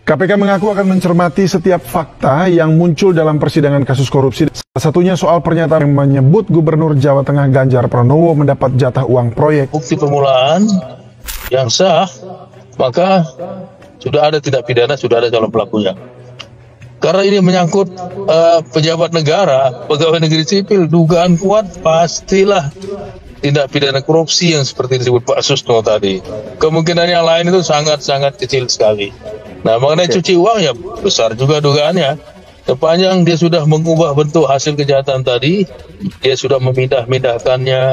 KPK mengaku akan mencermati setiap fakta yang muncul dalam persidangan kasus korupsi. Salah satunya soal pernyataan yang menyebut Gubernur Jawa Tengah Ganjar Pranowo mendapat jatah uang proyek. Bukti permulaan yang sah, maka sudah ada tindak pidana, sudah ada calon pelakunya. Karena ini menyangkut pejabat negara, pegawai negeri sipil, dugaan kuat pastilah tindak pidana korupsi yang seperti disebut Pak Susno tadi. Kemungkinan yang lain itu sangat-sangat kecil sekali. Nah, mengenai cuci uang ya besar juga dugaannya. Sepanjang dia sudah mengubah bentuk hasil kejahatan tadi, dia sudah memindah-mindahkannya,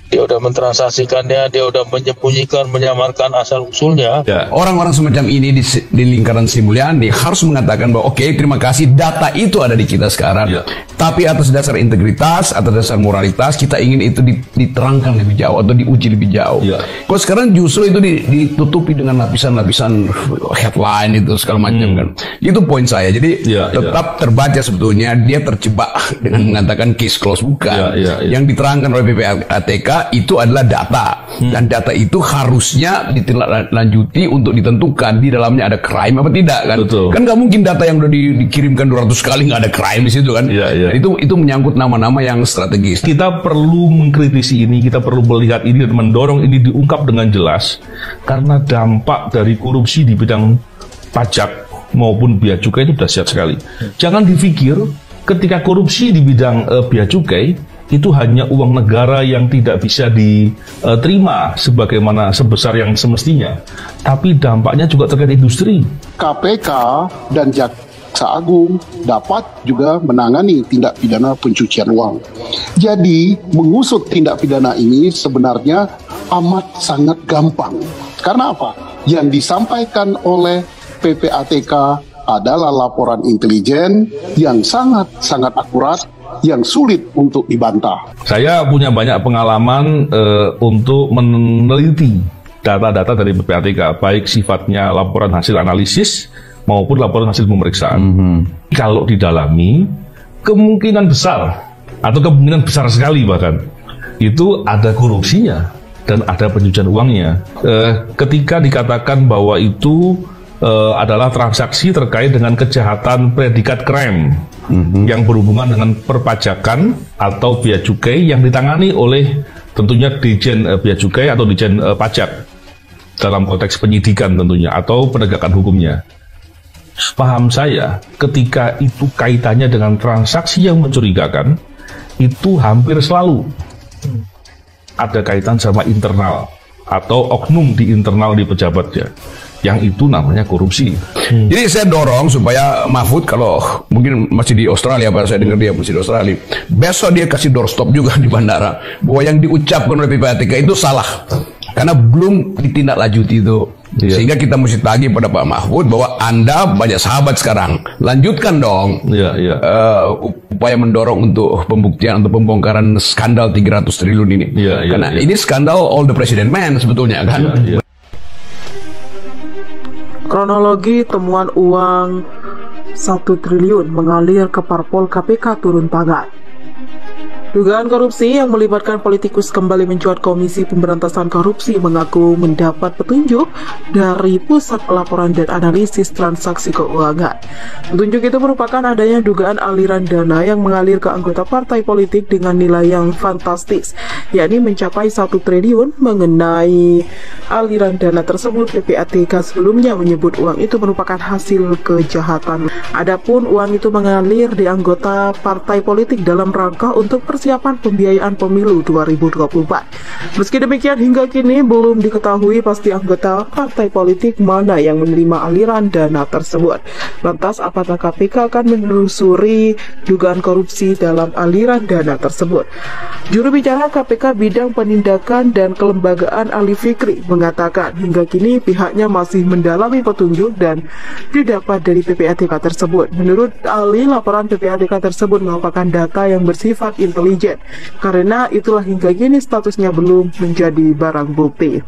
dia sudah mentransaksikannya, dia sudah menyembunyikan, menyamarkan asal-usulnya. Ya. Orang-orang semacam ini di lingkaran Sri Mulyani harus mengatakan bahwa oke, terima kasih, data itu ada di kita sekarang. Ya. Tapi atas dasar integritas, atas dasar moralitas, kita ingin itu diterangkan lebih jauh atau diuji lebih jauh. Ya. Kok sekarang justru itu ditutupi dengan lapisan-lapisan headline itu segala macam kan. Itu poin saya. Jadi tetap terbaca sebetulnya dia terjebak dengan mengatakan case close, bukan. Yang diterangkan oleh PPATK itu adalah data, dan data itu harusnya ditindaklanjuti untuk ditentukan di dalamnya ada crime apa tidak kan. Betul. Kan nggak mungkin data yang udah dikirimkan 200 kali nggak ada crime di situ kan. Dan itu menyangkut nama-nama yang strategis. Kita perlu mengkritisi ini, kita perlu melihat ini dan mendorong ini diungkap dengan jelas, karena dampak dari korupsi di bidang pajak maupun bea cukai itu dahsyat sekali. Jangan dipikir ketika korupsi di bidang bea cukai itu hanya uang negara yang tidak bisa diterima sebesar yang semestinya, tapi dampaknya juga terkait industri. KPK dan Jaksa Agung dapat juga menangani tindak pidana pencucian uang. Jadi mengusut tindak pidana ini sebenarnya amat sangat gampang. Karena apa? Yang disampaikan oleh PPATK adalah laporan intelijen yang sangat akurat, yang sulit untuk dibantah. Saya punya banyak pengalaman untuk meneliti data-data dari PPATK, baik sifatnya laporan hasil analisis maupun laporan hasil pemeriksaan. Kalau didalami, kemungkinan besar atau kemungkinan besar sekali bahkan itu ada korupsinya dan ada pencucian uangnya. Ketika dikatakan bahwa itu adalah transaksi terkait dengan kejahatan predikat crime yang berhubungan dengan perpajakan atau bea cukai yang ditangani oleh tentunya Dijen Bea Cukai atau Dijen Pajak dalam konteks penyidikan tentunya atau penegakan hukumnya. Paham saya, ketika itu kaitannya dengan transaksi yang mencurigakan, itu hampir selalu ada kaitan sama internal atau oknum di internal di pejabatnya, yang itu namanya korupsi. Jadi saya dorong supaya Mahfud, kalau mungkin masih di Australia, Pak, saya dengar dia masih di Australia, besok dia kasih doorstop juga di bandara bahwa yang diucapkan oleh PPATK itu salah karena belum ditindaklanjuti itu. Sehingga kita mesti tagih pada Pak Mahfud bahwa Anda banyak sahabat sekarang, lanjutkan dong upaya mendorong untuk pembuktian atau pembongkaran skandal 300 triliun ini. Karena ini skandal all the president man sebetulnya kan. Kronologi temuan uang 1 triliun mengalir ke parpol KPK turun tangan. Dugaan korupsi yang melibatkan politikus kembali mencuat. Komisi Pemberantasan Korupsi mengaku mendapat petunjuk dari Pusat Pelaporan dan Analisis Transaksi Keuangan. Petunjuk itu merupakan adanya dugaan aliran dana yang mengalir ke anggota partai politik dengan nilai yang fantastis, yakni mencapai 1 triliun. Mengenai aliran dana tersebut, PPATK sebelumnya menyebut uang itu merupakan hasil kejahatan. Adapun uang itu mengalir di anggota partai politik dalam rangka untuk persiapan pembiayaan pemilu 2024. Meski demikian, hingga kini belum diketahui pasti anggota partai politik mana yang menerima aliran dana tersebut. Lantas, apakah KPK akan menelusuri dugaan korupsi dalam aliran dana tersebut? Juru bicara KPK bidang penindakan dan kelembagaan Ali Fikri mengatakan hingga kini pihaknya masih mendalami petunjuk dan didapat dari PPATK tersebut. Menurut Ali, laporan PPATK tersebut merupakan data yang bersifat intelijen. Karena itulah hingga kini statusnya belum menjadi barang bukti.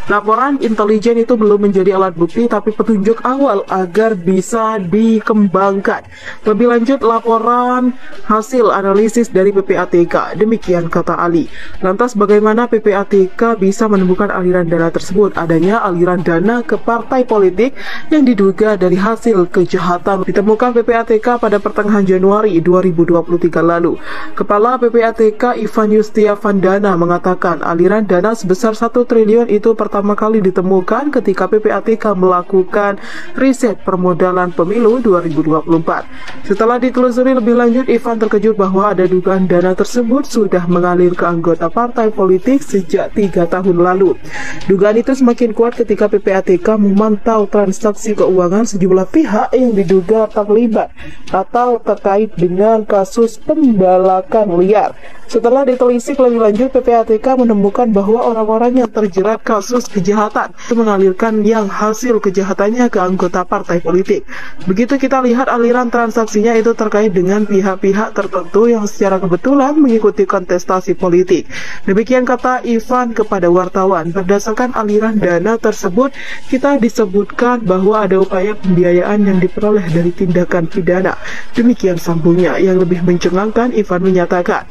Laporan intelijen itu belum menjadi alat bukti tapi petunjuk awal agar bisa dikembangkan. Lebih lanjut, laporan hasil analisis dari PPATK, demikian kata Ali. Lantas bagaimana PPATK bisa menemukan aliran dana tersebut? Adanya aliran dana ke partai politik yang diduga dari hasil kejahatan ditemukan PPATK pada pertengahan Januari 2023 lalu. Kepala PPATK Ivan Yustiavandana mengatakan aliran dana sebesar 1 triliun itu pertama kali ditemukan ketika PPATK melakukan riset permodalan pemilu 2024. Setelah ditelusuri lebih lanjut, Ivan terkejut bahwa ada dugaan dana tersebut sudah mengalir ke anggota partai politik sejak 3 tahun lalu. Dugaan itu semakin kuat ketika PPATK memantau transaksi keuangan sejumlah pihak yang diduga terlibat atau terkait dengan kasus pembalakan liar. Setelah ditelisik lebih lanjut, PPATK menemukan bahwa orang-orang yang terjerat kasus kejahatan itu mengalirkan yang hasil kejahatannya ke anggota partai politik. Begitu kita lihat aliran transaksinya itu terkait dengan pihak-pihak tertentu yang secara kebetulan mengikuti kontestasi politik. Demikian kata Ivan kepada wartawan. Berdasarkan aliran dana tersebut, kita disebutkan bahwa ada upaya pembiayaan yang diperoleh dari tindakan pidana. Demikian sambungnya. Yang lebih mencengangkan, Ivan menyatakan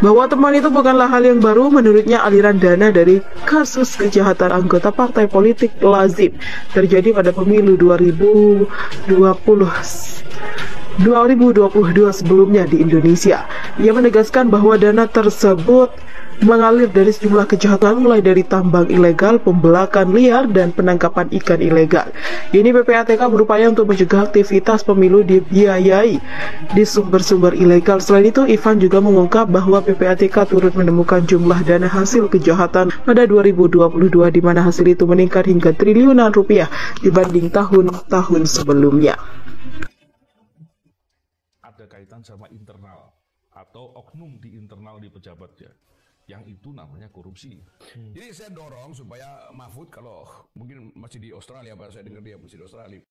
bahwa teman itu bukanlah hal yang baru. Menurutnya aliran dana dari kasus kejahatan anggota partai politik lazim terjadi pada pemilu 2022 sebelumnya di Indonesia. Ia menegaskan bahwa dana tersebut mengalir dari sejumlah kejahatan mulai dari tambang ilegal, pembelakan liar, dan penangkapan ikan ilegal. Ini PPATK berupaya untuk mencegah aktivitas pemilu dibiayai di sumber-sumber ilegal. Selain itu, Ivan juga mengungkap bahwa PPATK turut menemukan jumlah dana hasil kejahatan pada 2022 di mana hasil itu meningkat hingga triliunan rupiah dibanding tahun-tahun sebelumnya. Ada kaitan sama internal atau oknum di internal di pejabatnya. Yang itu namanya korupsi. Jadi saya dorong supaya Mahfud, kalau mungkin masih di Australia, saya dengar dia masih di Australia,